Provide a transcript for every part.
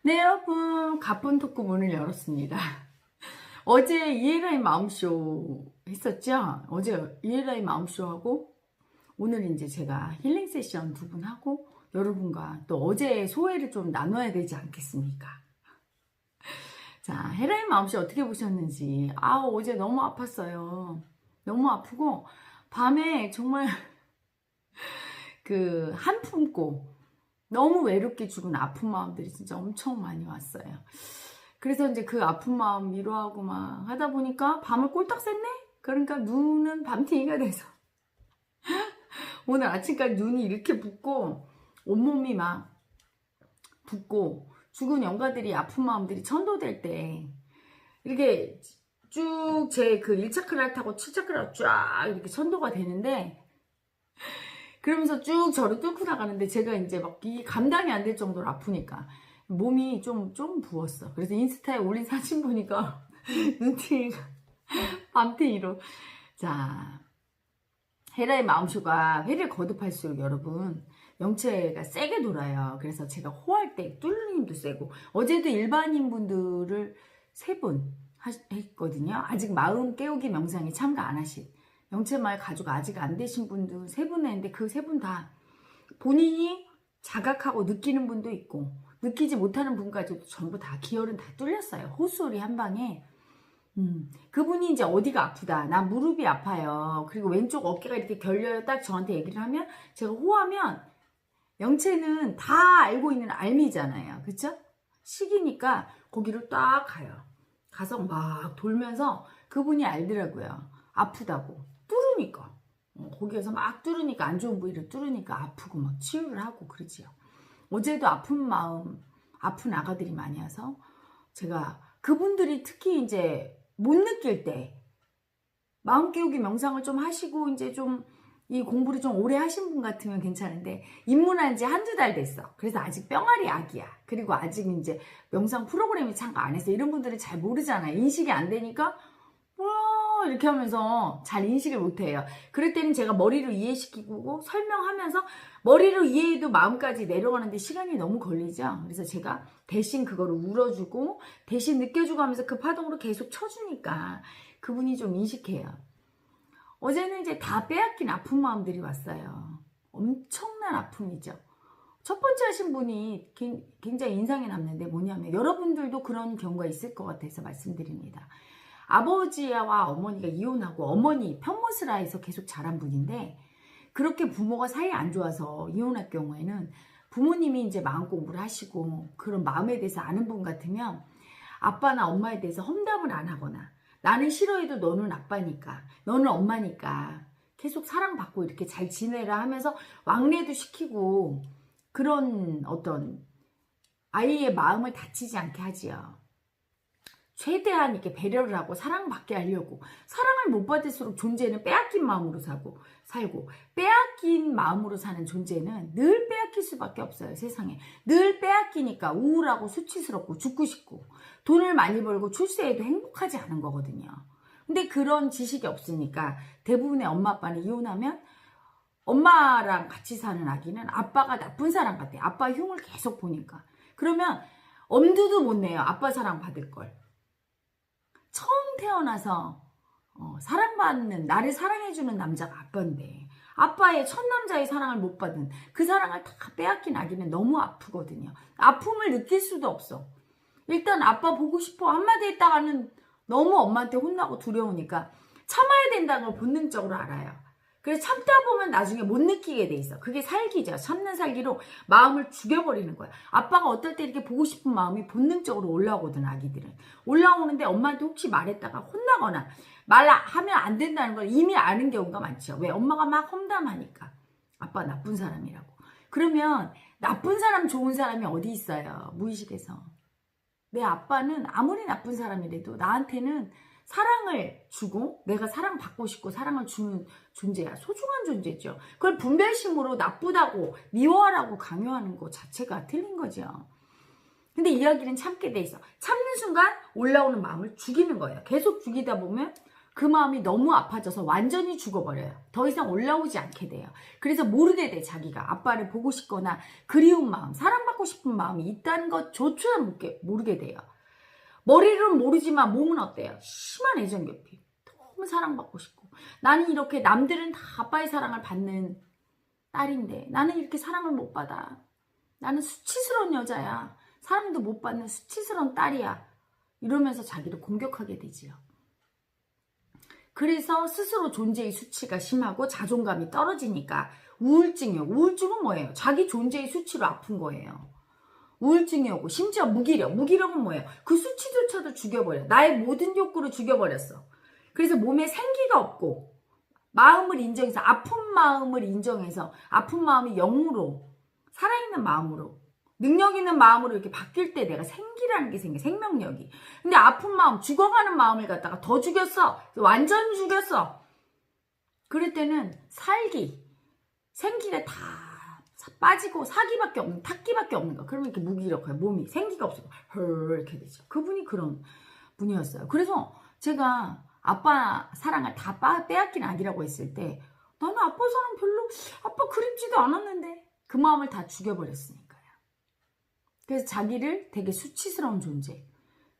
네, 여러분, 가쁜 토크 문을 열었습니다. 어제 이에라의 마음쇼 했었죠? 어제 이에라의 마음쇼하고 오늘 이제 제가 힐링 세션 두 분 하고 여러분과 또 어제 소회를 좀 나눠야 되지 않겠습니까? 자, 헤라의 마음쇼 어떻게 보셨는지. 어제 너무 아팠어요. 너무 아프고 밤에 정말 그 한품고 너무 외롭게 죽은 아픈 마음들이 진짜 엄청 많이 왔어요. 그래서 이제 그 아픈 마음 위로하고 막 하다 보니까 밤을 꼴딱 샜네? 그러니까 눈은 밤탱이가 돼서 오늘 아침까지 눈이 이렇게 붓고 온몸이 막 붓고 죽은 영가들이 아픈 마음들이 천도될 때 이렇게 쭉 제 그 1차크라를 타고 7차크라를 쫙 이렇게 천도가 되는데 그러면서 쭉 저를 뚫고 나가는데 제가 이제 막 이 감당이 안 될 정도로 아프니까 몸이 좀 부었어. 그래서 인스타에 올린 사진 보니까 눈팅이가 밤탱이로. 자, 헤라의 마음쇼가 회를 거듭할수록 여러분 영체가 세게 돌아요. 그래서 제가 호할 때 뚫는 힘도 세고 어제도 일반인 분들을 3분 했거든요. 아직 마음 깨우기 명상에 참가 안 하신 영체마을 가족 아직 안 되신 분들 3분 했는데 그 3분 다 본인이 자각하고 느끼는 분도 있고 느끼지 못하는 분까지도 전부 다 기혈은 다 뚫렸어요. 호소리 한 방에. 그분이 이제 어디가 아프다. 나 무릎이 아파요. 그리고 왼쪽 어깨가 이렇게 결려요. 딱 저한테 얘기를 하면 제가 호하면 영체는 다 알고 있는 알미잖아요. 그쵸? 식이니까 거기로 딱 가요. 가서 막 돌면서 그분이 알더라고요. 아프다고. 뚫으니까. 거기에서 막 뚫으니까 안 좋은 부위를 뚫으니까 아프고 막 치유를 하고 그러지요. 어제도 아픈 마음, 아픈 아가들이 많이 와서 제가 그분들이 특히 이제 못 느낄 때 마음 깨우기 명상을 좀 하시고 이제 좀 이 공부를 좀 오래 하신 분 같으면 괜찮은데 입문한 지 1~2달 됐어. 그래서 아직 뿅아리 아기야. 그리고 아직 이제 명상 프로그램에 참가 안 해서 이런 분들이 잘 모르잖아요. 인식이 안 되니까 이렇게 하면서 잘 인식을 못해요. 그럴 때는 제가 머리로 이해시키고 설명하면서 머리로 이해해도 마음까지 내려가는데 시간이 너무 걸리죠. 그래서 제가 대신 그거를 울어주고 대신 느껴주고 하면서 그 파동으로 계속 쳐주니까 그분이 좀 인식해요. 어제는 이제 다 빼앗긴 아픈 마음들이 왔어요. 엄청난 아픔이죠. 첫 번째 하신 분이 굉장히 인상에 남는데 뭐냐면 여러분들도 그런 경우가 있을 것 같아서 말씀드립니다. 아버지와 어머니가 이혼하고 어머니 편모스라 해서 계속 자란 분인데 그렇게 부모가 사이 안 좋아서 이혼할 경우에는 부모님이 이제 마음 공부를 하시고 그런 마음에 대해서 아는 분 같으면 아빠나 엄마에 대해서 험담을 안 하거나 나는 싫어해도 너는 아빠니까 너는 엄마니까 계속 사랑받고 이렇게 잘 지내라 하면서 왕래도 시키고 그런 어떤 아이의 마음을 다치지 않게 하지요. 최대한 이렇게 배려를 하고 사랑받게 하려고 사랑을 못 받을수록 존재는 빼앗긴 마음으로 살고 빼앗긴 마음으로 사는 존재는 늘 빼앗길 수밖에 없어요. 세상에 늘 빼앗기니까 우울하고 수치스럽고 죽고 싶고 돈을 많이 벌고 출세해도 행복하지 않은 거거든요. 근데 그런 지식이 없으니까 대부분의 엄마 아빠는 이혼하면 엄마랑 같이 사는 아기는 아빠가 나쁜 사람 같아요. 아빠 흉을 계속 보니까. 그러면 엄두도 못 내요. 아빠 사랑 받을 걸. 처음 태어나서 사랑받는 나를 사랑해주는 남자가 아빠인데 아빠의 첫 남자의 사랑을 못 받은 그 사랑을 다 빼앗긴 아기는 너무 아프거든요. 아픔을 느낄 수도 없어. 일단 아빠 보고 싶어 한마디 했다가는 너무 엄마한테 혼나고 두려우니까 참아야 된다는 걸 본능적으로 알아요. 그래서 참다 보면 나중에 못 느끼게 돼 있어. 그게 살기죠. 참는 살기로 마음을 죽여버리는 거야. 아빠가 어떨 때 이렇게 보고 싶은 마음이 본능적으로 올라오거든, 아기들은. 올라오는데 엄마한테 혹시 말했다가 혼나거나 말하면 안 된다는 걸 이미 아는 경우가 많죠. 왜? 엄마가 막 험담하니까. 아빠 나쁜 사람이라고. 그러면 나쁜 사람, 좋은 사람이 어디 있어요? 무의식에서. 내 아빠는 아무리 나쁜 사람이라도 나한테는 사랑을 주고 내가 사랑받고 싶고 사랑을 주는 존재야. 소중한 존재죠. 그걸 분별심으로 나쁘다고 미워하라고 강요하는 것 자체가 틀린 거죠. 근데 이야기는 참게 돼 있어. 참는 순간 올라오는 마음을 죽이는 거예요. 계속 죽이다 보면 그 마음이 너무 아파져서 완전히 죽어버려요. 더 이상 올라오지 않게 돼요. 그래서 모르게 돼. 자기가 아빠를 보고 싶거나 그리운 마음, 사랑받고 싶은 마음이 있다는 것조차 모르게 돼요. 머리로는 모르지만 몸은 어때요? 심한 애정결핍. 너무 사랑받고 싶고, 나는 이렇게 남들은 다 아빠의 사랑을 받는 딸인데 나는 이렇게 사랑을 못 받아. 나는 수치스러운 여자야. 사랑도 못 받는 수치스러운 딸이야. 이러면서 자기를 공격하게 되지요. 그래서 스스로 존재의 수치가 심하고 자존감이 떨어지니까 우울증이요. 우울증은 뭐예요? 자기 존재의 수치로 아픈 거예요. 우울증이 오고, 심지어 무기력. 무기력은 뭐예요? 그 수치조차도 죽여버려. 나의 모든 욕구를 죽여버렸어. 그래서 몸에 생기가 없고, 마음을 인정해서, 아픈 마음을 인정해서, 아픈 마음이 영으로, 살아있는 마음으로, 능력 있는 마음으로 이렇게 바뀔 때 내가 생기라는 게 생겨, 생명력이. 근데 아픈 마음, 죽어가는 마음을 갖다가 더 죽였어. 완전 죽였어. 그럴 때는 생기가 다 빠지고 사기밖에 없는, 탁기밖에 없는 거야. 그러면 이렇게 무기력해요. 몸이 생기가 없어. 이렇게 되죠. 그분이 그런 분이었어요. 그래서 제가 아빠 사랑을 다 빼앗긴 아기라고 했을 때 나는 아빠 사랑 별로, 아빠 그립지도 않았는데 그 마음을 다 죽여버렸으니까요. 그래서 자기를 되게 수치스러운 존재,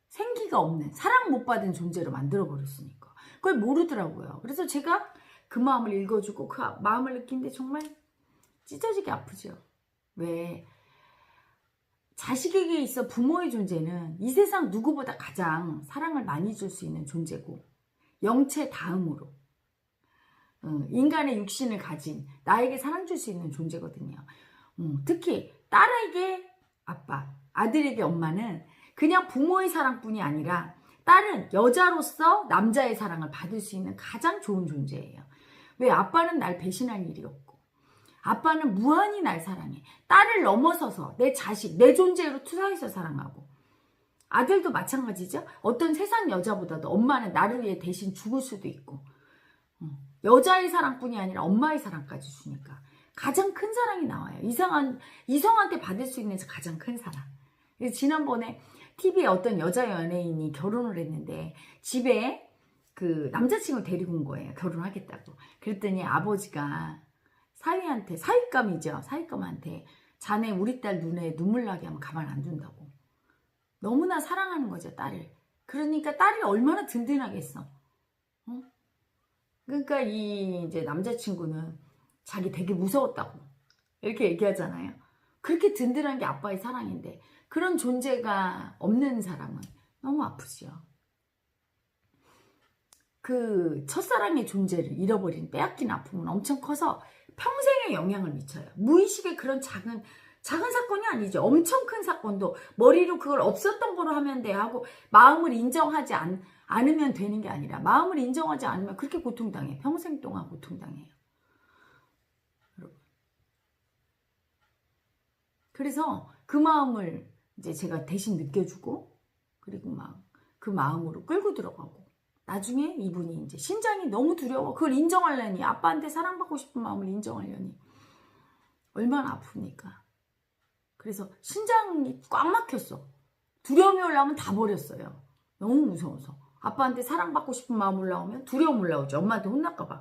생기가 없는, 사랑 못 받은 존재로 만들어버렸으니까 그걸 모르더라고요. 그래서 제가 그 마음을 읽어주고 그 마음을 느끼는데 정말 찢어지게 아프죠. 왜? 자식에게 있어 부모의 존재는 이 세상 누구보다 가장 사랑을 많이 줄 수 있는 존재고, 영체 다음으로 인간의 육신을 가진 나에게 사랑 줄 수 있는 존재거든요. 특히 딸에게 아빠, 아들에게 엄마는 그냥 부모의 사랑뿐이 아니라 딸은 여자로서 남자의 사랑을 받을 수 있는 가장 좋은 존재예요. 왜? 아빠는 날 배신할 일이 없고, 아빠는 무한히 날 사랑해. 딸을 넘어서서 내 자식, 내 존재로 투사해서 사랑하고, 아들도 마찬가지죠. 어떤 세상 여자보다도 엄마는 나를 위해 대신 죽을 수도 있고, 여자의 사랑뿐이 아니라 엄마의 사랑까지 주니까 가장 큰 사랑이 나와요. 이성한테 받을 수 있는 가장 큰 사랑. 지난번에 TV에 어떤 여자 연예인이 결혼을 했는데 집에 그 남자친구를 데리고 온 거예요. 결혼하겠다고. 그랬더니 아버지가 사윗감이죠. 사윗감한테 자네 우리 딸 눈에 눈물 나게 하면 가만 안 둔다고. 너무나 사랑하는 거죠, 딸을. 그러니까 딸이 얼마나 든든하겠어. 그러니까 이제 남자친구는 자기 되게 무서웠다고 이렇게 얘기하잖아요. 그렇게 든든한 게 아빠의 사랑인데 그런 존재가 없는 사람은 너무 아프죠. 그 첫사랑의 존재를 잃어버린, 빼앗긴 아픔은 엄청 커서 평생에 영향을 미쳐요. 무의식의 그런 작은 사건이 아니죠. 엄청 큰 사건도 머리로 그걸 없었던 거로 하면 돼 하고 마음을 인정하지 않으면 되는 게 아니라, 마음을 인정하지 않으면 그렇게 고통당해. 평생 동안 고통당해요. 그래서 그 마음을 이제 제가 대신 느껴주고, 그리고 막 그 마음으로 끌고 들어가고, 나중에 이분이 이제 심장이 너무 두려워. 그걸 인정하려니, 아빠한테 사랑받고 싶은 마음을 인정하려니 얼마나 아픕니까? 그래서 심장이 꽉 막혔어. 두려움이 올라오면 다 버렸어요. 너무 무서워서. 아빠한테 사랑받고 싶은 마음 올라오면 두려움 올라오죠. 엄마한테 혼날까봐.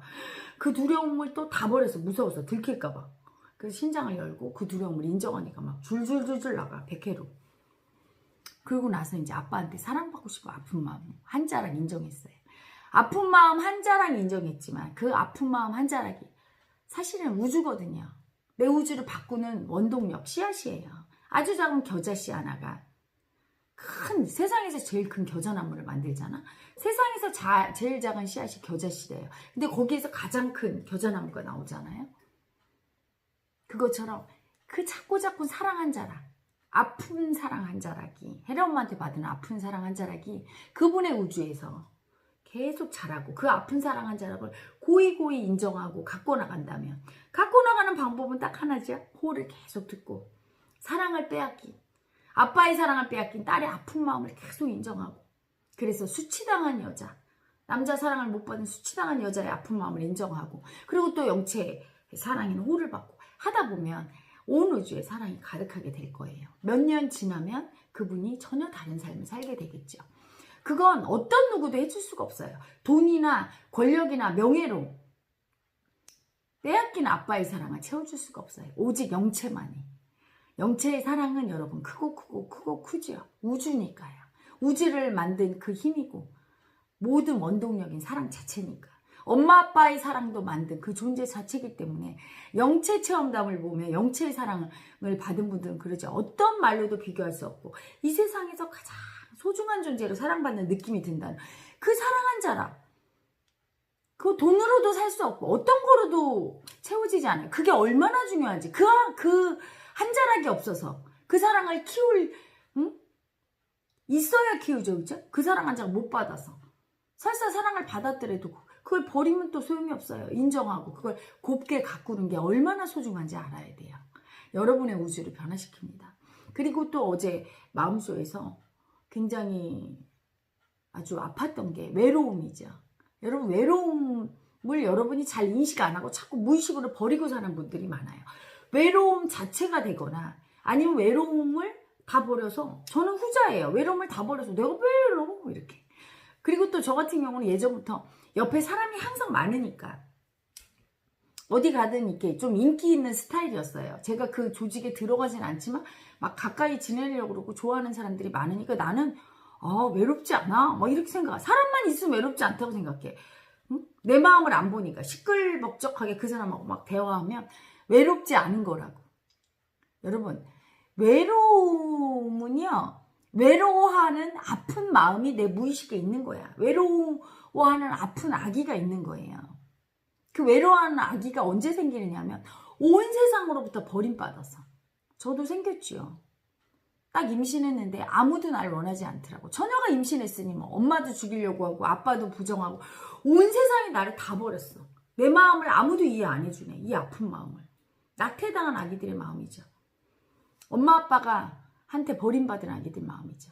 그 두려움을 또 다 버렸어. 무서워서 들킬까봐. 그래서 심장을 열고 그 두려움을 인정하니까 막 줄줄줄줄 나가. 백회로. 그러고 나서 이제 아빠한테 사랑받고 싶어 아픈 마음 한 자락 인정했어요. 아픈 마음 한 자락 인정했지만 그 아픈 마음 한 자락이 사실은 우주거든요. 내 우주를 바꾸는 원동력, 씨앗이에요. 아주 작은 겨자씨 하나가 세상에서 제일 큰 겨자나무를 만들잖아. 세상에서 제일 작은 씨앗이 겨자씨래요. 근데 거기에서 가장 큰 겨자나무가 나오잖아요. 그것처럼 그 작고 작은 사랑 한 자락, 아픈 사랑 한 자락이, 혜라 엄마한테 받은 아픈 사랑 한 자락이 그분의 우주에서 계속 자라고, 그 아픈 사랑 한 자락을 고이고이 인정하고 갖고 나간다면, 갖고 나가는 방법은 딱 하나죠. 호를 계속 듣고, 사랑을 빼앗긴, 아빠의 사랑을 빼앗긴 딸의 아픈 마음을 계속 인정하고, 그래서 수치당한 여자, 남자 사랑을 못 받은 수치당한 여자의 아픈 마음을 인정하고, 그리고 또 영체의 사랑인 호를 받고 하다 보면 온 우주에 사랑이 가득하게 될 거예요. 몇 년 지나면 그분이 전혀 다른 삶을 살게 되겠죠. 그건 어떤 누구도 해줄 수가 없어요. 돈이나 권력이나 명예로 빼앗긴 아빠의 사랑을 채워줄 수가 없어요. 오직 영체만이. 영체의 사랑은 여러분 크고 크지요. 우주니까요. 우주를 만든 그 힘이고 모든 원동력인 사랑 자체니까. 엄마 아빠의 사랑도 만든 그 존재 자체이기 때문에 영체 체험담을 보면 영체의 사랑을 받은 분들은 그러죠. 어떤 말로도 비교할 수 없고 이 세상에서 가장 소중한 존재로 사랑받는 느낌이 든다는 그 사랑 한 자랑. 그 돈으로도 살 수 없고 어떤 거로도 채워지지 않아요. 그게 얼마나 중요한지. 그 한 자락이 없어서 그 사랑을 키울 있어야 키우죠. 그죠? 그 사랑 한 자락 못 받아서. 설사 사랑을 받았더라도 그걸 버리면 또 소용이 없어요. 인정하고 그걸 곱게 가꾸는 게 얼마나 소중한지 알아야 돼요. 여러분의 우주를 변화시킵니다. 그리고 또 어제 마음속에서 굉장히 아주 아팠던 게 외로움이죠. 여러분 외로움을 여러분이 잘 인식 안 하고 자꾸 무의식으로 버리고 사는 분들이 많아요. 외로움 자체가 되거나 아니면 외로움을 다 버려서 저는 후자예요. 외로움을 다 버려서 내가 왜 외로워? 이렇게. 그리고 또 저 같은 경우는 예전부터 옆에 사람이 항상 많으니까 어디 가든 이렇게 좀 인기 있는 스타일이었어요. 제가 그 조직에 들어가진 않지만 막 가까이 지내려고 그러고 좋아하는 사람들이 많으니까 나는 외롭지 않아? 뭐 이렇게 생각. 사람만 있으면 외롭지 않다고 생각해. 응? 내 마음을 안 보니까 시끌벅적하게 그 사람하고 막 대화하면 외롭지 않은 거라고. 여러분 외로움은요. 외로워하는 아픈 마음이 내 무의식에 있는 거야. 외로워하는 아픈 아기가 있는 거예요. 그 외로워하는 아기가 언제 생기느냐면 온 세상으로부터 버림받아서. 저도 생겼지요. 딱 임신했는데 아무도 날 원하지 않더라고. 처녀가 임신했으니 뭐 엄마도 죽이려고 하고 아빠도 부정하고 온 세상이 나를 다 버렸어. 내 마음을 아무도 이해 안 해주네. 이 아픈 마음을. 낙태당한 아기들의 마음이죠. 엄마 아빠가 한테 버림받은 아기들 마음이죠.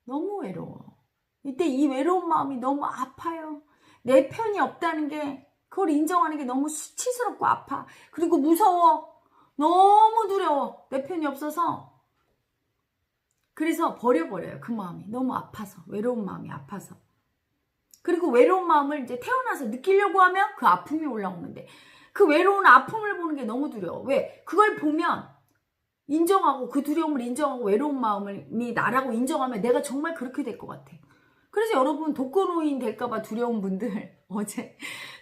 너무 외로워. 이때 이 외로운 마음이 너무 아파요. 내 편이 없다는 게 그걸 인정하는 게 너무 수치스럽고 아파. 그리고 무서워. 너무 두려워. 내 편이 없어서. 그래서 버려버려요. 그 마음이. 너무 아파서. 외로운 마음이 아파서. 그리고 외로운 마음을 이제 태어나서 느끼려고 하면 그 아픔이 올라오는데 그 외로운 아픔을 보는 게 너무 두려워. 왜? 그걸 보면 인정하고 그 두려움을 인정하고 외로운 마음이 나라고 인정하면 내가 정말 그렇게 될 것 같아. 그래서 여러분 독거노인 될까봐 두려운 분들 어제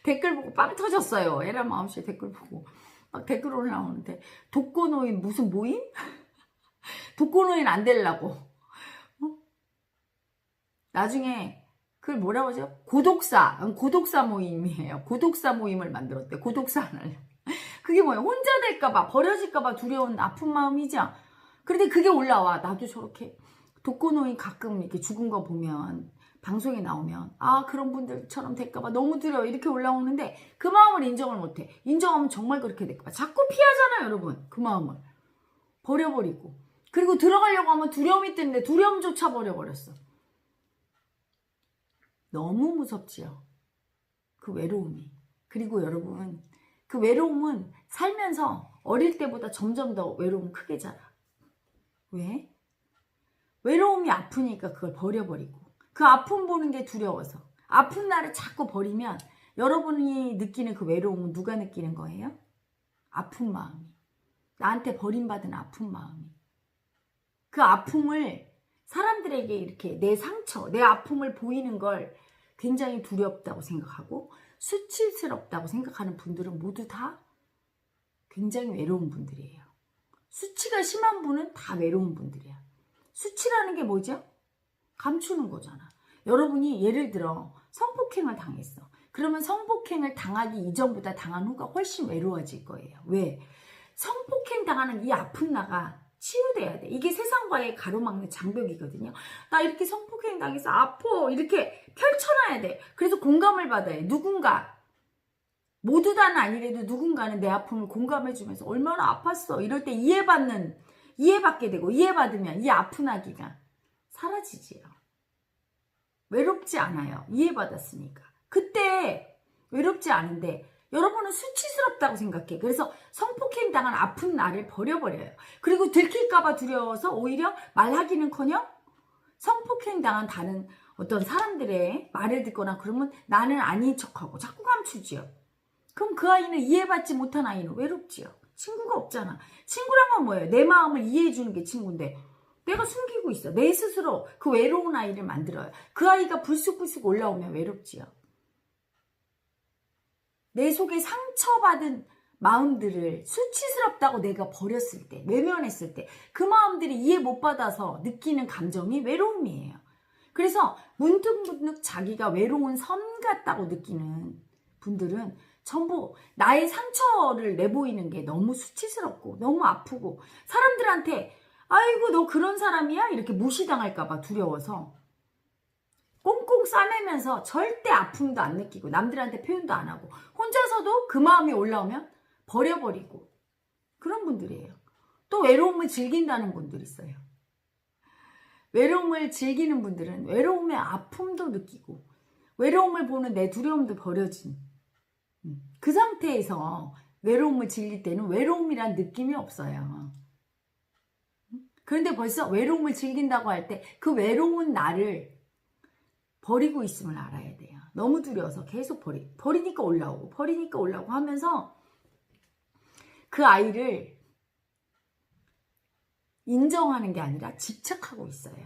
댓글 보고 빵 터졌어요. 에라 마음씨 댓글 보고 막 댓글 올라오는데 독거노인 무슨 모임? 독거노인 안 되려고. 나중에 그걸 뭐라고 하죠? 고독사 모임이에요. 고독사 모임을 만들었대. 고독사 안 하려고. 그게 뭐예요? 혼자 될까봐, 버려질까봐 두려운 아픈 마음이죠. 그런데 그게 올라와. 나도 저렇게 독거노인 가끔 이렇게 죽은 거 보면, 방송에 나오면, 그런 분들처럼 될까봐 너무 두려워. 이렇게 올라오는데, 그 마음을 인정을 못해. 인정하면 정말 그렇게 될까봐. 자꾸 피하잖아요, 여러분. 그 마음을. 버려버리고. 그리고 들어가려고 하면 두려움이 뜨는데, 두려움조차 버려버렸어. 너무 무섭지요. 그 외로움이. 그리고 여러분, 그 외로움은 살면서 어릴 때보다 점점 더 외로움 크게 자라. 왜? 외로움이 아프니까 그걸 버려버리고 그 아픔 보는 게 두려워서 아픈 나를 자꾸 버리면 여러분이 느끼는 그 외로움은 누가 느끼는 거예요? 아픈 마음이. 나한테 버림받은 아픈 마음이. 그 아픔을 사람들에게 이렇게 내 상처, 내 아픔을 보이는 걸 굉장히 두렵다고 생각하고 수치스럽다고 생각하는 분들은 모두 다 굉장히 외로운 분들이에요. 수치가 심한 분은 다 외로운 분들이야. 수치라는 게 뭐죠? 감추는 거잖아. 여러분이 예를 들어 성폭행을 당했어. 그러면 성폭행을 당하기 이전보다 당한 후가 훨씬 외로워질 거예요. 왜? 성폭행 당하는 이 아픈 나가 치유돼야 돼. 이게 세상과의 가로막는 장벽이거든요. 나 이렇게 성폭행 당해서 아파. 이렇게 펼쳐놔야 돼. 그래서 공감을 받아야 해. 누군가. 모두 다는 아니래도 누군가는 내 아픔을 공감해주면서 얼마나 아팠어. 이럴 때 이해받게 되고 이해받으면 이 아픈 아기가 사라지지요. 외롭지 않아요. 이해받았으니까. 그때 외롭지 않은데 여러분은 수치스럽다고 생각해. 그래서 성폭행 당한 아픈 나를 버려버려요. 그리고 들킬까봐 두려워서 오히려 말하기는커녕 성폭행 당한 다른 어떤 사람들의 말을 듣거나 그러면 나는 아닌 척하고 자꾸 감추지요. 그럼 그 아이는 이해받지 못한 아이는 외롭지요. 친구가 없잖아. 친구란 건 뭐예요? 내 마음을 이해해 주는 게 친구인데 내가 숨기고 있어. 내 스스로 그 외로운 아이를 만들어요. 그 아이가 불쑥불쑥 올라오면 외롭지요. 내 속에 상처받은 마음들을 수치스럽다고 내가 버렸을 때, 외면했을 때 그 마음들이 이해 못 받아서 느끼는 감정이 외로움이에요. 그래서 문득문득 자기가 외로운 섬 같다고 느끼는 분들은 전부 나의 상처를 내보이는 게 너무 수치스럽고 너무 아프고 사람들한테 아이고 너 그런 사람이야? 이렇게 무시당할까 봐 두려워서 꽁꽁 싸매면서 절대 아픔도 안 느끼고 남들한테 표현도 안 하고 혼자서도 그 마음이 올라오면 버려버리고 그런 분들이에요. 또 외로움을 즐긴다는 분들이 있어요. 외로움을 즐기는 분들은 외로움의 아픔도 느끼고 외로움을 보는 내 두려움도 버려진 그 상태에서 외로움을 즐길 때는 외로움이란 느낌이 없어요. 그런데 벌써 외로움을 즐긴다고 할 때 그 외로운 나를 버리고 있음을 알아야 돼요. 너무 두려워서 계속 버리니까 올라오고 버리니까 올라오고 하면서 그 아이를 인정하는 게 아니라 집착하고 있어요.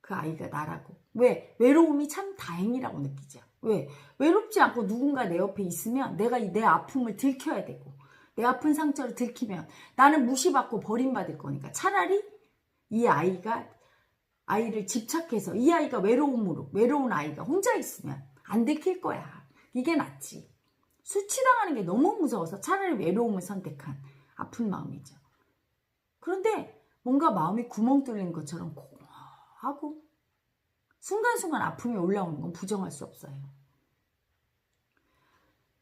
그 아이가 나라고. 왜? 외로움이 참 다행이라고 느끼죠. 왜? 외롭지 않고 누군가 내 옆에 있으면 내가 내 아픔을 들켜야 되고 내 아픈 상처를 들키면 나는 무시받고 버림받을 거니까 차라리 이 아이를 집착해서 이 아이가 외로운 아이가 혼자 있으면 안 들킬 거야. 이게 낫지. 수치당하는 게 너무 무서워서 차라리 외로움을 선택한 아픈 마음이죠. 그런데 뭔가 마음이 구멍 뚫린 것처럼 공허하고 순간순간 아픔이 올라오는 건 부정할 수 없어요.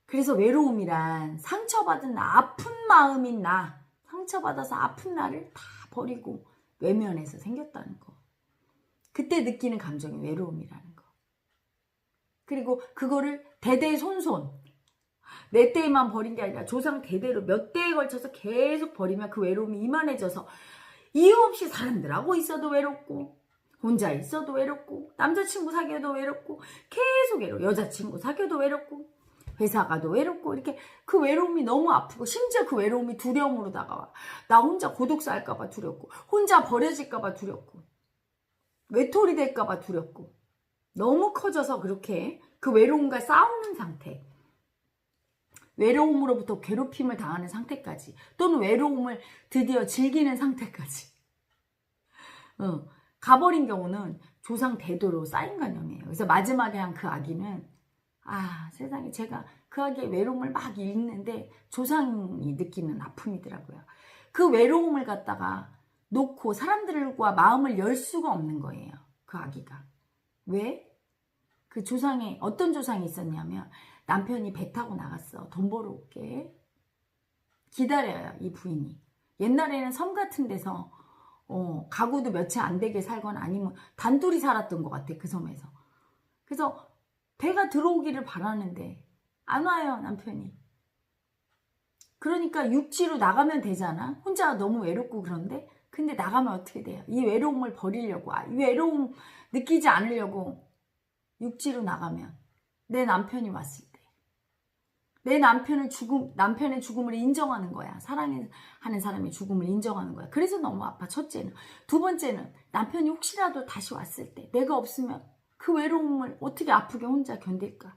그래서 외로움이란 상처받은 아픈 마음인 나, 상처받아서 아픈 나를 다 버리고 외면해서 생겼다는 거. 그때 느끼는 감정이 외로움이라는 거. 그리고 그거를 대대손손 내 때에만 버린 게 아니라 조상 대대로 몇 대에 걸쳐서 계속 버리면 그 외로움이 이만해져서 이유 없이 사람들하고 있어도 외롭고 혼자 있어도 외롭고 남자친구 사귀어도 외롭고 계속 외롭고 여자친구 사귀어도 외롭고 회사 가도 외롭고 이렇게 그 외로움이 너무 아프고 심지어 그 외로움이 두려움으로 다가와. 나 혼자 고독 쌓일까 봐 두렵고 혼자 버려질까 봐 두렵고 외톨이 될까 봐 두렵고 너무 커져서 그렇게 그 외로움과 싸우는 상태, 외로움으로부터 괴롭힘을 당하는 상태까지 또는 외로움을 드디어 즐기는 상태까지 가버린 경우는 조상 대도로 쌓인 간염이에요. 그래서 마지막에 한 그 아기는 세상에 제가 그 아기의 외로움을 막 읽는데 조상이 느끼는 아픔이더라고요. 그 외로움을 갖다가 놓고 사람들과 마음을 열 수가 없는 거예요. 그 아기가. 왜? 그 조상에 어떤 조상이 있었냐면 남편이 배 타고 나갔어. 돈 벌어 올게. 기다려요. 이 부인이. 옛날에는 섬 같은 데서 가구도 며칠 안 되게 살거나 아니면 단둘이 살았던 것 같아. 그 섬에서. 그래서 배가 들어오기를 바라는데 안 와요. 남편이. 그러니까 육지로 나가면 되잖아. 혼자 너무 외롭고 그런데 근데 나가면 어떻게 돼요? 이 외로움을 버리려고 이 외로움 느끼지 않으려고 육지로 나가면 내 남편이 왔을 때 내 남편의 죽음을 인정하는 거야. 사랑하는 사람의 죽음을 인정하는 거야. 그래서 너무 아파. 첫째는. 두 번째는 남편이 혹시라도 다시 왔을 때 내가 없으면 그 외로움을 어떻게 아프게 혼자 견딜까.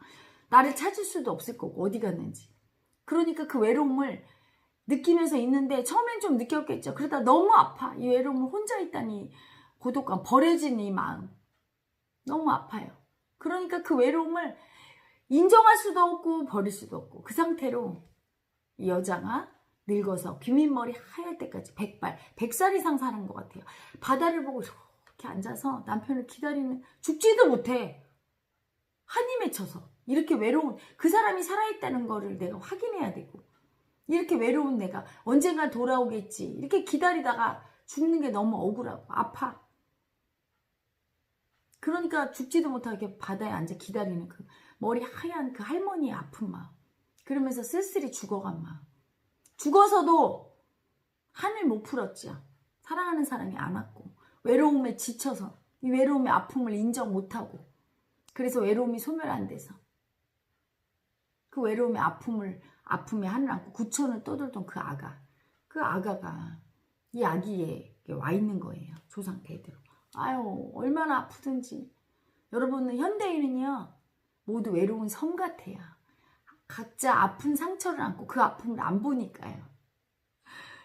나를 찾을 수도 없을 거고 어디 갔는지. 그러니까 그 외로움을 느끼면서 있는데 처음엔 좀 느꼈겠죠. 그러다 너무 아파. 이 외로움을 혼자 있다니 고독감, 버려진 이 마음. 너무 아파요. 그러니까 그 외로움을 인정할 수도 없고 버릴 수도 없고 그 상태로 이 여자가 늙어서 귀밑머리 하얄 때까지 100살 이상 사는 것 같아요. 바다를 보고 이렇게 앉아서 남편을 기다리는 죽지도 못해. 한이 맺혀서 이렇게 외로운 그 사람이 살아있다는 거를 내가 확인해야 되고 이렇게 외로운 내가 언젠가 돌아오겠지 이렇게 기다리다가 죽는 게 너무 억울하고 아파. 그러니까 죽지도 못하게 바다에 앉아 기다리는 그 머리 하얀 그 할머니의 아픈 마음. 그러면서 쓸쓸히 죽어간 마음. 죽어서도 한을 못 풀었죠. 사랑하는 사람이 안 왔고 외로움에 지쳐서 이 외로움의 아픔을 인정 못하고, 그래서 외로움이 소멸 안 돼서 그 외로움의 아픔에 하늘 안고 구천을 떠돌던 그 아가가 이 아기에 와 있는 거예요. 조상 대대로. 아유, 얼마나 아프든지. 여러분은 현대인은요, 모두 외로운 섬 같아요. 각자 아픈 상처를 안고 그 아픔을 안 보니까요.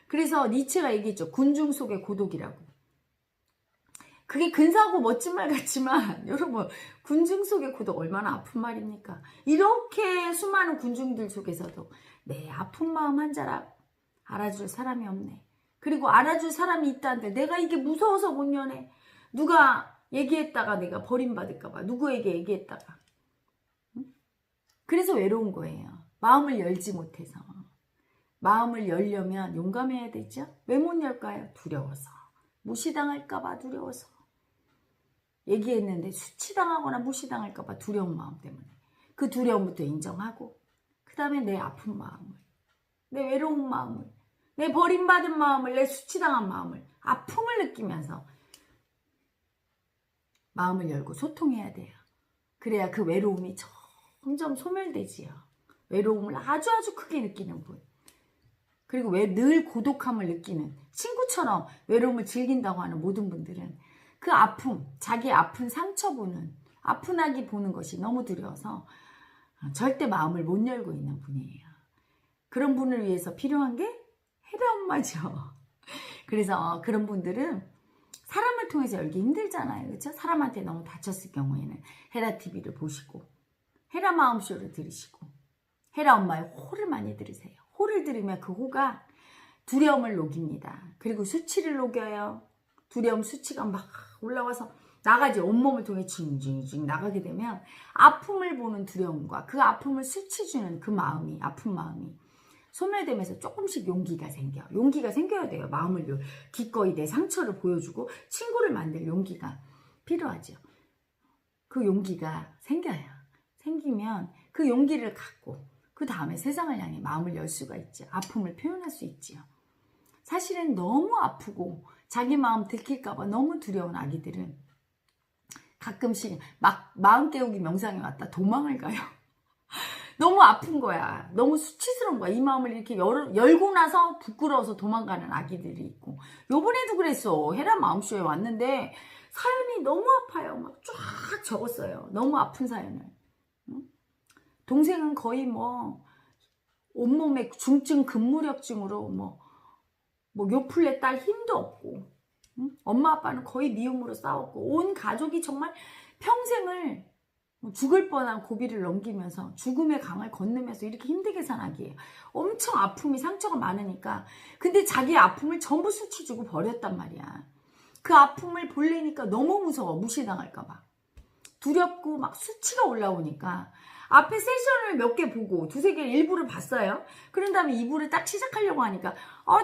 그래서 니체가 얘기했죠. 군중 속의 고독이라고. 그게 근사하고 멋진 말 같지만 여러분, 군중 속의 고독 얼마나 아픈 말입니까? 이렇게 수많은 군중들 속에서도 내 아픈 마음 한 자락 알아줄 사람이 없네. 그리고 알아줄 사람이 있다는데 내가 이게 무서워서 못 여네. 누가 얘기했다가 내가 버림받을까 봐. 누구에게 얘기했다가. 그래서 외로운 거예요. 마음을 열지 못해서. 마음을 열려면 용감해야 되죠? 왜 못 열까요? 두려워서. 무시당할까 봐 두려워서. 얘기했는데 수치당하거나 무시당할까 봐 두려운 마음 때문에. 그 두려움부터 인정하고, 그 다음에 내 아픈 마음을, 내 외로운 마음을, 내 버림받은 마음을, 내 수치당한 마음을, 아픔을 느끼면서 마음을 열고 소통해야 돼요. 그래야 그 외로움이 점점 소멸되지요. 외로움을 아주 크게 느끼는 분. 그리고 왜 늘 고독함을 느끼는, 친구처럼 외로움을 즐긴다고 하는 모든 분들은 그 아픔, 자기 아픈 상처 보는, 아픈 아기 보는 것이 너무 두려워서 절대 마음을 못 열고 있는 분이에요. 그런 분을 위해서 필요한 게 헤라 엄마죠. 그래서 그런 분들은 사람을 통해서 열기 힘들잖아요. 그렇죠? 사람한테 너무 다쳤을 경우에는 헤라 TV를 보시고, 헤라 마음쇼를 들으시고, 헤라 엄마의 호를 많이 들으세요. 호를 들으면 그 호가 두려움을 녹입니다. 그리고 수치를 녹여요. 두려움, 수치가 막 올라와서 나가지. 온몸을 통해 징징징 나가게 되면 아픔을 보는 두려움과 그 아픔을 수치주는 그 마음이, 아픈 마음이 소멸되면서 조금씩 용기가 생겨. 용기가 생겨야 돼요. 마음을 기꺼이 내 상처를 보여주고 친구를 만들 용기가 필요하죠. 그 용기가 생겨요. 생기면 그 용기를 갖고 그 다음에 세상을 향해 마음을 열 수가 있죠. 아픔을 표현할 수 있지요. 사실은 너무 아프고 자기 마음 들킬까봐 너무 두려운 아기들은 가끔씩 막 마음 깨우기 명상에 왔다 도망을 가요. 너무 아픈 거야. 너무 수치스러운 거야. 이 마음을 이렇게 열고 나서 부끄러워서 도망가는 아기들이 있고, 요번에도 그랬어. 헤라 마음쇼에 왔는데 사연이 너무 아파요. 막 쫙 적었어요. 너무 아픈 사연을. 동생은 거의 뭐 온몸에 중증 근무력증으로 뭐 요플레 딸 힘도 없고, 엄마 아빠는 거의 미움으로 싸웠고, 온 가족이 정말 평생을 죽을 뻔한 고비를 넘기면서 죽음의 강을 건너면서 이렇게 힘들게 산 아기예요. 엄청 아픔이, 상처가 많으니까. 근데 자기 아픔을 전부 수치주고 버렸단 말이야. 그 아픔을 볼래니까 너무 무서워. 무시당할까 봐. 두렵고 막 수치가 올라오니까 앞에 세션을 몇 개 보고 두세 개 일부를 봤어요. 그런 다음에 2부를 딱 시작하려고 하니까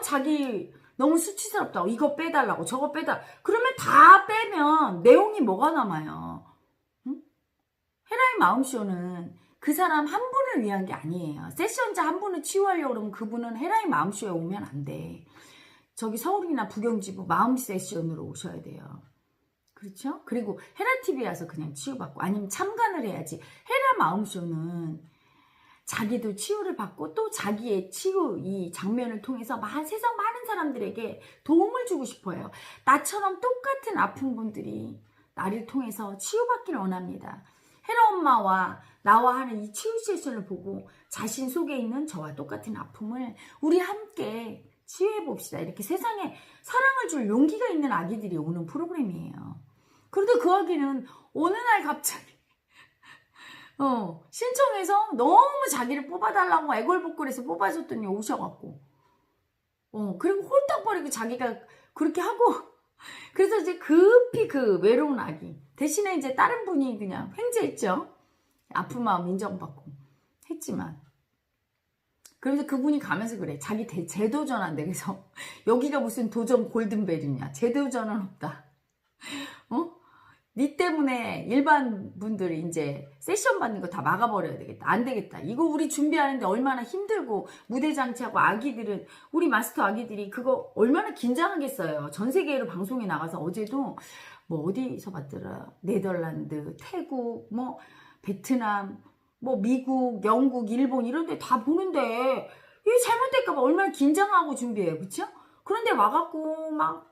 자기 너무 수치스럽다고, 이거 빼달라고, 저거 빼달라고. 그러면 다 빼면 내용이 뭐가 남아요? 헤라의 마음쇼는 그 사람 한 분을 위한 게 아니에요. 세션자 한 분을 치유하려고 그러면 그분은 헤라의 마음쇼에 오면 안 돼. 저기 서울이나 부경지부 마음 세션으로 오셔야 돼요. 그렇죠? 그리고 헤라TV에 와서 그냥 치유받고, 아니면 참관을 해야지. 헤라 마음쇼는 자기도 치유를 받고 또 자기의 치유 이 장면을 통해서 세상 많은 사람들에게 도움을 주고 싶어요. 나처럼 똑같은 아픈 분들이 나를 통해서 치유받기를 원합니다. 헤라 엄마와 나와 하는 이 치유 세션을 보고 자신 속에 있는 저와 똑같은 아픔을 우리 함께 치유해 봅시다. 이렇게 세상에 사랑을 줄 용기가 있는 아기들이 오는 프로그램이에요. 그런데 그 아기는 어느 날 갑자기 신청해서 너무 자기를 뽑아달라고 애걸복걸해서 뽑아줬더니 오셔갖고 그리고 홀딱 버리고 자기가 그렇게 하고, 그래서 이제 급히 그 외로운 아기 대신에 이제 다른 분이 그냥 횡재했죠. 아픈 마음 인정받고 했지만, 그래서 그분이 가면서 그래. 자기 재도전한대. 그래서 여기가 무슨 도전 골든벨이냐. 재도전은 없다. 니 때문에 일반 분들이 이제 세션 받는 거 다 막아버려야 되겠다. 안 되겠다. 이거 우리 준비하는데 얼마나 힘들고 무대 장치하고 아기들은 우리 마스터 아기들이 그거 얼마나 긴장하겠어요. 전 세계로 방송에 나가서 어제도 뭐 어디서 봤더라. 네덜란드, 태국, 뭐 베트남, 뭐 미국, 영국, 일본 이런 데 다 보는데 이게 잘못될까봐 얼마나 긴장하고 준비해요. 그쵸? 그런데 와갖고 막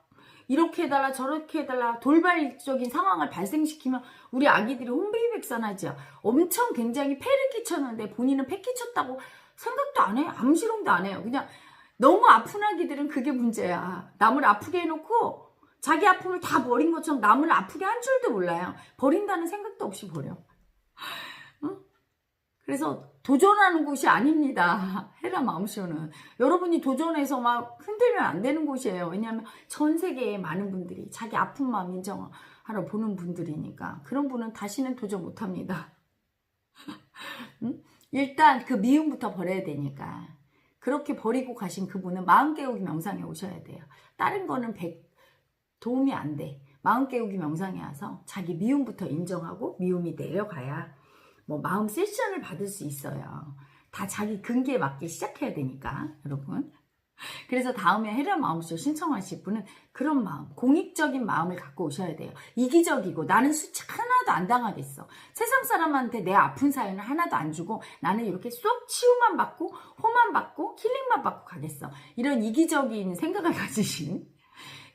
이렇게 해달라 저렇게 해달라 돌발적인 상황을 발생시키면 우리 아기들이 혼비백산하죠. 엄청 굉장히 폐를 끼쳤는데 본인은 폐 끼쳤다고 생각도 안 해. 암시롱도 안 해요. 그냥 너무 아픈 아기들은 그게 문제야. 남을 아프게 해놓고 자기 아픔을 다 버린 것처럼 남을 아프게 한 줄도 몰라요. 버린다는 생각도 없이 버려. 응? 그래서 도전하는 곳이 아닙니다. 헤라 마음쇼는. 여러분이 도전해서 막 흔들면 안 되는 곳이에요. 왜냐하면 전 세계에 많은 분들이 자기 아픈 마음 인정하러 보는 분들이니까 그런 분은 다시는 도전 못합니다. 응? 일단 그 미움부터 버려야 되니까 그렇게 버리고 가신 그분은 마음 깨우기 명상에 오셔야 돼요. 다른 거는 도움이 안 돼. 마음 깨우기 명상에 와서 자기 미움부터 인정하고 미움이 내려가야 뭐 마음 세션을 받을 수 있어요. 다 자기 근기에 맞게 시작해야 되니까 여러분. 그래서 다음에 헤라 마음쇼 신청하실 분은 그런 마음, 공익적인 마음을 갖고 오셔야 돼요. 이기적이고 나는 수치 하나도 안 당하겠어. 세상 사람한테 내 아픈 사연을 하나도 안 주고 나는 이렇게 쏙 치유만 받고 호만 받고 힐링만 받고 가겠어. 이런 이기적인 생각을 가지신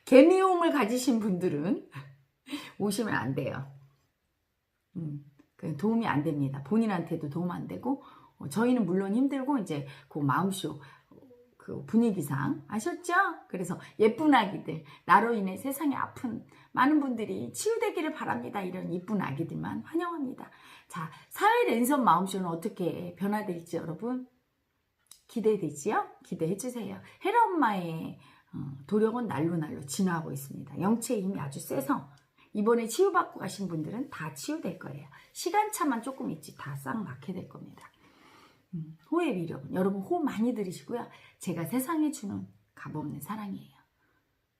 개미움을 가지신 분들은 오시면 안 돼요. 도움이 안 됩니다. 본인한테도 도움 안 되고 저희는 물론 힘들고 이제 그 마음쇼 그 분위기상 아셨죠? 그래서 예쁜 아기들 나로 인해 세상에 아픈 많은 분들이 치유되기를 바랍니다. 이런 예쁜 아기들만 환영합니다. 자, 사회 랜선 마음쇼는 어떻게 변화될지 여러분 기대되지요? 기대해 주세요. 헤라 엄마의 도력은 날로 진화하고 있습니다. 영체의 힘이 아주 세서 이번에 치유받고 가신 분들은 다 치유될 거예요. 시간차만 조금 있지 다 싹 낫게 될 겁니다. 호의 위력은 여러분 호 많이 들으시고요. 제가 세상에 주는 값없는 사랑이에요.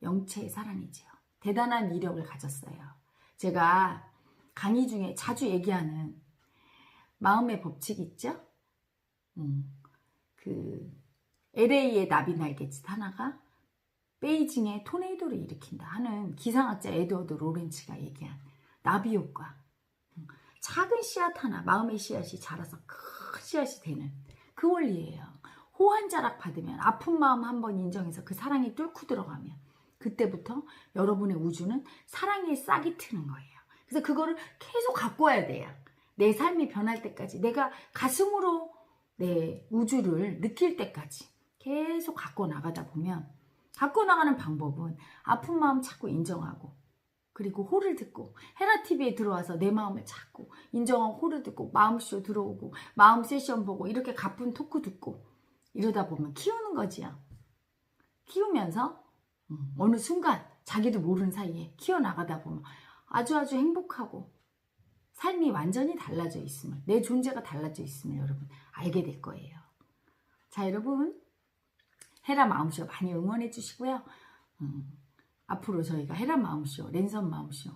영체의 사랑이지요. 대단한 위력을 가졌어요. 제가 강의 중에 자주 얘기하는 마음의 법칙 있죠? 그 LA의 나비 날갯짓 하나가 베이징의 토네이도를 일으킨다 하는 기상학자 에드워드 로렌츠가 얘기한 나비 효과. 작은 씨앗 하나, 마음의 씨앗이 자라서 큰 씨앗이 되는 그 원리예요. 호 한 자락 받으면 아픈 마음 한번 인정해서 그 사랑이 뚫고 들어가면 그때부터 여러분의 우주는 사랑의 싹이 트는 거예요. 그래서 그거를 계속 갖고 와야 돼요. 내 삶이 변할 때까지 내가 가슴으로 내 우주를 느낄 때까지 계속 갖고 나가다 보면 갖고 나가는 방법은 아픈 마음 자꾸 인정하고 그리고 호를 듣고 헤라TV에 들어와서 내 마음을 찾고 인정하고 호를 듣고 마음쇼 들어오고 마음 세션 보고 이렇게 가쁜 토크 듣고 이러다 보면 키우는 거지요. 키우면서 어느 순간 자기도 모르는 사이에 키워나가다 보면 아주 행복하고 삶이 완전히 달라져 있음을 내 존재가 달라져 있음을 여러분 알게 될 거예요. 자 여러분 헤라 마음쇼 많이 응원해 주시고요. 앞으로 저희가 헤라 마음쇼, 랜선 마음쇼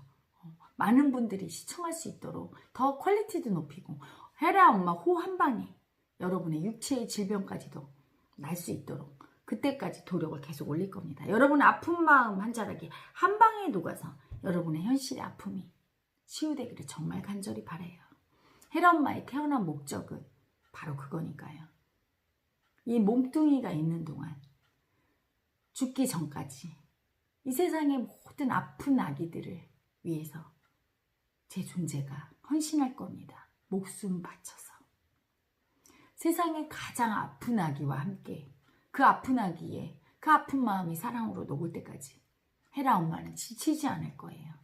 많은 분들이 시청할 수 있도록 더 퀄리티도 높이고 헤라 엄마 호 한 방에 여러분의 육체의 질병까지도 날 수 있도록 그때까지 도력을 계속 올릴 겁니다. 여러분의 아픈 마음 한 자락이 한 방에 녹아서 여러분의 현실의 아픔이 치유되기를 정말 간절히 바라요. 헤라 엄마의 태어난 목적은 바로 그거니까요. 이 몸뚱이가 있는 동안 죽기 전까지 이 세상의 모든 아픈 아기들을 위해서 제 존재가 헌신할 겁니다. 목숨 바쳐서. 세상의 가장 아픈 아기와 함께 그 아픈 아기에 그 아픈 마음이 사랑으로 녹을 때까지 헤라 엄마는 지치지 않을 거예요.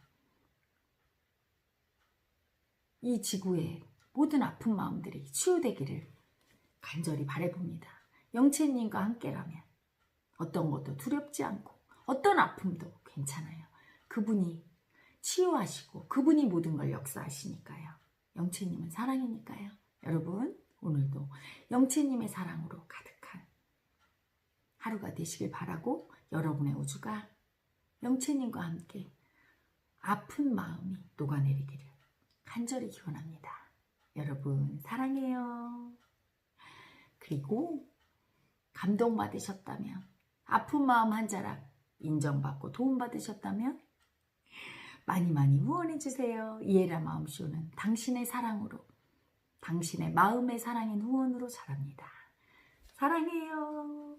이 지구의 모든 아픈 마음들이 치유되기를 간절히 바라봅니다. 영채님과 함께라면 어떤 것도 두렵지 않고 어떤 아픔도 괜찮아요. 그분이 치유하시고 그분이 모든 걸 역사하시니까요. 영채님은 사랑이니까요. 여러분 오늘도 영채님의 사랑으로 가득한 하루가 되시길 바라고 여러분의 우주가 영채님과 함께 아픈 마음이 녹아내리기를 간절히 기원합니다. 여러분 사랑해요. 그리고 감동받으셨다면, 아픈 마음 한 자락 인정받고 도움받으셨다면 많이 많이 후원해주세요. 이에라 마음쇼는 당신의 사랑으로, 당신의 마음의 사랑인 후원으로 자랍니다. 사랑해요.